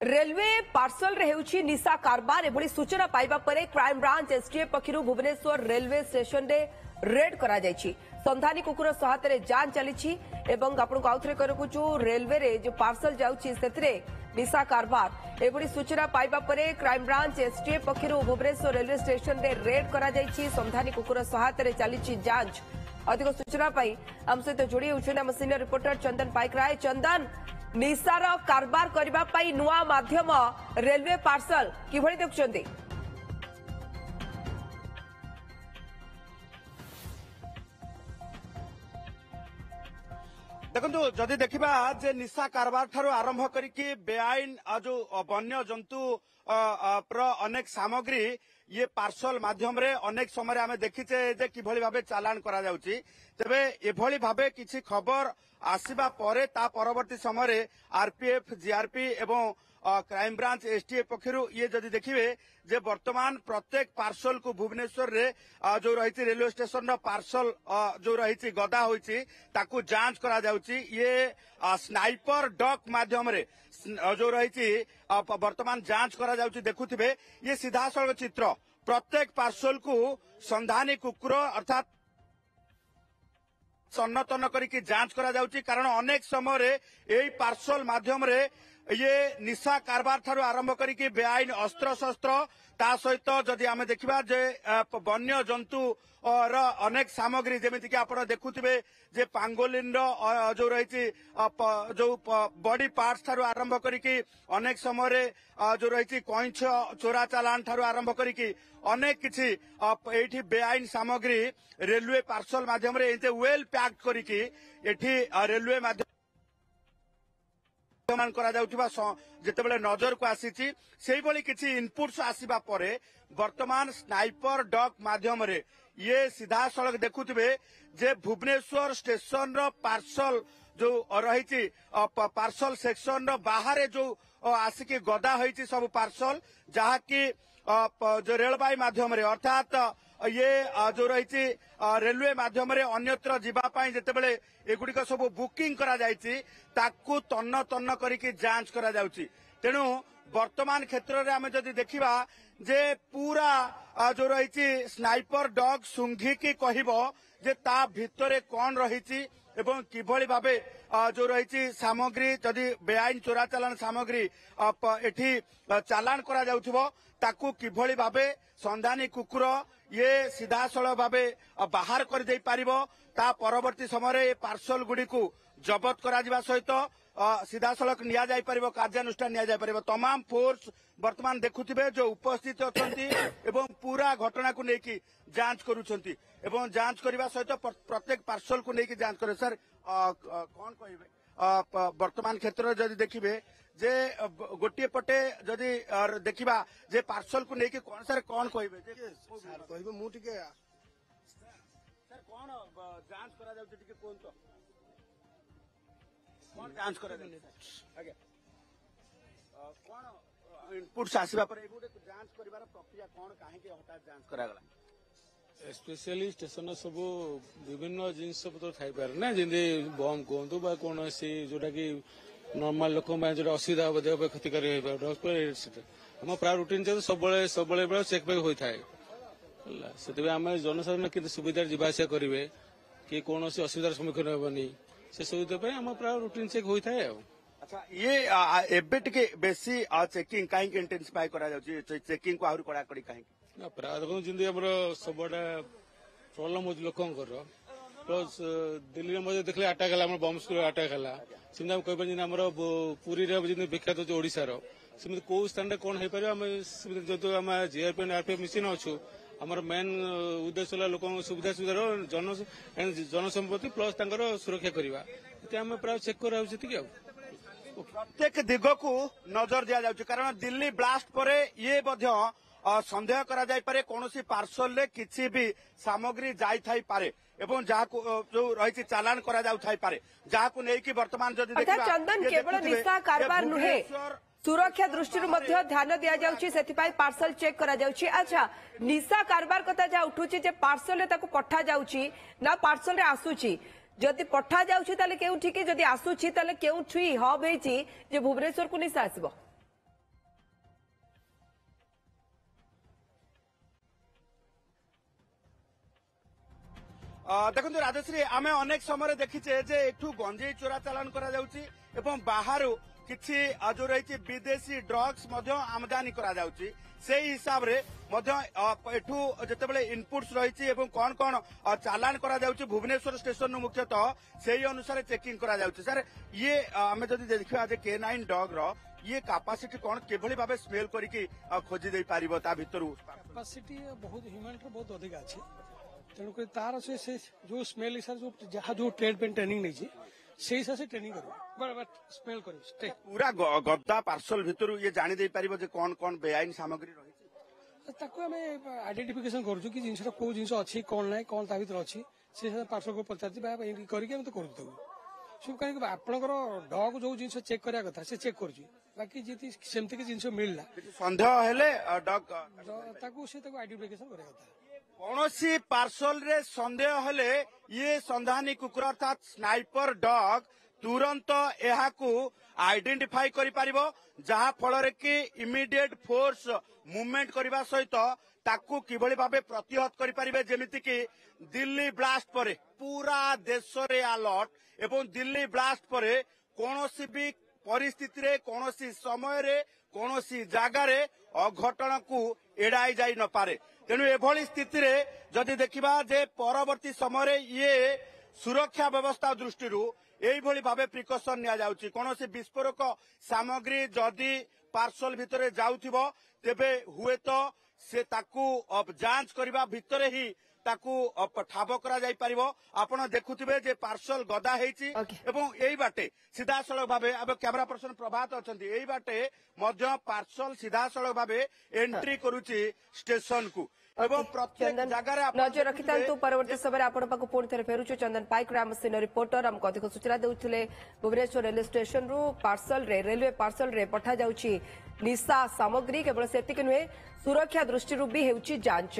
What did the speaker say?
Railway parcel रे हेउछि निशा कारबार एभली सूचना पाइबा परे क्राइम ब्रांच एसटीएफ पक्षरु भुवनेश्वर रेलवे स्टेशन रे रेड करा जायछि। संधानी कुकुर सहायता रे जांच चलीछि एवं आपनको आउथरे करकुछु रेलवे रे जो पार्सल जाउछि सेतरे निशा कारबार एभली सूचना पाइबा परे क्राइम ब्रांच एसटीएफ पक्षरु भुवनेश्वर रेलवे स्टेशन रे रेड करा जायछि। संधानी कुकुर सहायता रे चलीछि जांच। अधिक सूचना पाई हम सहित जोड़ी होउछन हम सीनियर रिपोर्टर चंदन पाइकराय। चंदन, निशार कारबार करबा पाई नुआ माध्यम रेलवे पार्सल किभଳି देखुछन्ती? देखो जदि देखा जे निशा कारबार ठारू आरंभ करिकी बेआईन जो वन्य जंतु अनेक सामग्री ये पार्सल माध्यम रे अनेक समय आमे देखिचे जे किभଳି भाबे चालान करा जाउची। तेबे एभଳି भाबे किछि खबर आसीबा परे ता परवर्ती समय रे आरपीएफ जीआरपी एवं क्राइम ब्रांच एसटीएफ पक्षरु ये जदि देखिबे जे वर्तमान प्रत्येक पार्सल को भुवनेश्वर रे जो रही रेलवे स्टेशन रो पार्सल जो रही गदा होईची ताकू जांच करा जाउची। ये स्नाइपर डॉग माध्यम रे जो रही वर्तमान जांच करा जाउची। देखुथिबे ये सीधा सड़क चित्र प्रत्येक पार्सल को संधानी कुकुर अर्थात सन्नतन करिकी जांच करा जाउची। कारण अनेक समय रे एई पार्सल माध्यम रे ये निशा कारबार ठारू आरंभ करिकी बेआईन अस्त्र शस्त्र ता सहित जदि आमे देखिबा जे वन्य जंतु और अनेक सामग्री जेमिति कि आपण देखुथिबे जे पांगोलिन रो जो रही जो बॉडी पार्ट्स ठारू आरंभ करिकी अनेक समय रे जो रही कइछ चोरा चालान ठारू आरंभ करिकी अनेक किछि एठी बेआईन सामग्री रेलवे पार्सल माध्यम रे एते वेल पैक्ड करिकी एठी रेलवे माध्यम जितेबले नजर को आसी किसी इनपुट्स आसवा पर वर्तमान स्नाइपर डॉग माध्यम रे ये सीधा सड़क देखुथिबे जे भुवनेश्वर स्टेशन रो पार्सल जो रही पार्सल सेक्शन रो बाहर जो आसिकी गदा होईची सब पार्सल जहा कि जो रेलवे माध्यम रे अर्थात ये जो रही रेलवे माध्यम रे अन्यत्र जीवापाई जेतेबेले एगुड़िक सब बुकिंग करा जायछि ताकू तन्न तन्न करिकी जांच करा जाउछि। तेणु वर्तमान क्षेत्र रे आमे जदि देखिबा जे पूरा जो रही स्नाइपर डॉग सुंघिकी कहिबो जे ता भितरे कोन रहिछि एवं किभଳି भाबे जो रही सामग्री जदि बेआईन चोरा चालान सामग्री एठी चालान करा जाउथिबो ताकू किभଳି भाबे संधानी कुकुर ये सीधा सड़क भावे बाहर कर दे पारिबो। ता परवर्ती समय पार्सल गुडी को जबत करा जिबा सहित सीधा सड़क निया जाय परिबो कार्यानुष्ठान निया जाय परिबो। तमाम फोर्स वर्तमान देखुथिबे जो उपस्थित अछंती एवं पूरा घटना को लेकी जांच करूछंती एवं जांच करबा सहित प्रत्येक पार्सल को लेकी जांच करे। सर कोन कहिबे वर्तमान क्षेत्र जदि देखिबे जे गोटे पटे जदि देखिबा जे पार्सल को लेके कोन सर कोन कहिबे सर कहिबे मु टिके सर कोन जांच करा जाउ टिके कोन तो कोन जांच करा जाउ आगे कोन इनपुट्स आसीबा पर एगुडे जांच करिवार प्रक्रिया कोन काहे के हटात जांच करा गला स्पेशली स्टेशन सब विभिन्न जिनस पत्र थाई पारे ना जिंदे बम कहतु बा कौन सी जोटा कि नॉर्मल लोक जो असुविधा हम देह क्षतिकारी आम प्राय रुटीन सब चेक बैक होता है से आम जनसाधारण के सुविधा जावास करेंगे कि कौन असुविधार सम्मुखीन हेनी से सुविधा आम प्राय रुटीन चेक होता है। अच्छा ये एबे टिके बेसी चेकिंग कहीं इंटेंसिफाई करा जाउची चेकिंग को आहुरी कड़ा कड़ी कहीं ना प्राय देखो जमी आम सबटा प्रोब्लेम हो लोकंर प्लस दिल्ली में देखले अटैक है बम स्कूल अटैक है सेमती कहीपर आम पुरी विख्यात अच्छे ओडार सेमती कौ स्थान कौन हो पार जो आम जीआरपी आरपीएफ मिशन अच्छु आमर मेन उद्देश्य लोक सुविधा सुविधार जनसंपत्ति प्लस सुरक्षा करवा आम प्राय चेक कर प्रत्येक दिग को नजर दि जाउची। कारण दिल्ली ब्लास्ट परे ये संदेह करा जाय पारे कौनसी पार्सल रे किसी भी सामग्री जाई थाई पारे एवं जहाँ जो रही चालान करा जाउ थाई पारे जहाँ को नहीं कि वर्तमान जदि देखिबा चंदन केवल निशा कारबार नुहे सुरक्षा दृष्टि ध्यान दि जाउची सेथिपाई पार्सल चेक करा जाउची। अच्छा निशा कारबार कथा जा उठुची जे पार्सल रे ताको पठा जाउची ना पार्सल रे आसुची जदि पठा जाउची ताले केउठी कि जदि आसुची ताले केउठी हब हेची जे भुवनेश्वर को निशा आसीबो देखो राजश्री आम अनेक समय देखीचे जे एठू गंजेई चोरा चालान करा जाउची एवं बाहर किछि जो रही विदेशी ड्रग्स आमदानी करा जाउची से हिसाब रे एठू जेतेबेले इनपुट्स रही एवं कौन कौन चालान करा जाउची भुवनेश्वर स्टेशन मुख्यतः से अनुसार चेकिंग करा जाउची सर ये आम जदि देखा K9 डॉग रो ये कैपेसिटी कौन केभली भाबे स्मेल करिकी खोजी दे पारिबो ता भितरु कैपेसिटी बहुत ह्यूमन बहुत अधिक अच्छे तेणुक तार से जो स्मेल हिसाब से जहाँ जो ट्रेड पे ट्रेनिंग नहीं से हिसाब से ट्रेनिंग करो स्मेल करो पूरा गद्दा पार्सल भितरु ये जानी दे पारिबो जे कौन कौन बेआईन सामग्री रही ताको आम आइडेंटिफिकेशन करूँ कि जिनस कौ जिन अच्छी कौन ना कौन ता भर अच्छी से पार्सल को पचार करके करूँ सब कहीं आपंकर डग जो जिन चेक करा कथा से चेक कर बाकी जी सेमती कि जिन मिलला संदेह हेले डग आइडेंटिफिकेशन करा कथा कौनसी पार्सल रे संदेह हेले ये संधानी कुकुर अर्थात स्नाइपर डग तुरंत एहाकू आइडेंटिफाई करि पारिबो जहा फल कि इमिडिएट फोर्स मूवमेंट करबा सहित ताकू किभली भाबे प्रतिहत करि पारिबे जेमिति कि दिल्ली ब्लास्ट परे पूरा देश रे अलर्ट एवं दिल्ली ब्लास्ट परे कौनसी भी परिस्थिति रे कौनसी समय रे कौनसी जगह रे अघटन को एड़ाई जाई न पारे तेणु एभली स्थिति रे जदि देखिबा जे परवर्ती समय रे ये सुरक्षा व्यवस्था दृष्टि एभली भाबे प्रिकॉशन निया जाउची कौनसी विस्फोरक सामग्री जदि पार्सल भितरे जाउथिबो तेबे हुए तो से ताकू जांच करबा भितरे ही ताकू ठाब करा जाई परिबो आपण देखुथिबे जे पार्सल गदा हेची एवं एई बाटे सीधा सड़क भाबे अब कैमरा पर्सन प्रभात अछंती एई बाटे मध्य पार्सल सीधा सड़क भाबे एंट्री करूची स्टेशन को एवं प्रत्येक जगह नजर रखिथांतु परवर्ती समय आपण पाक पुणी थे फेरुछु चंदन पाइक राम सिन रिपोर्टर हम अधिक सूचना देउथिले भुवनेश्वर रेलवे स्टेशन रु पार्सल रे रेलवे पार्सल रे पठा जाउची निशा सामग्री केवल सेतिक नुहे सुरक्षा दृष्टि भी हेउची जांच।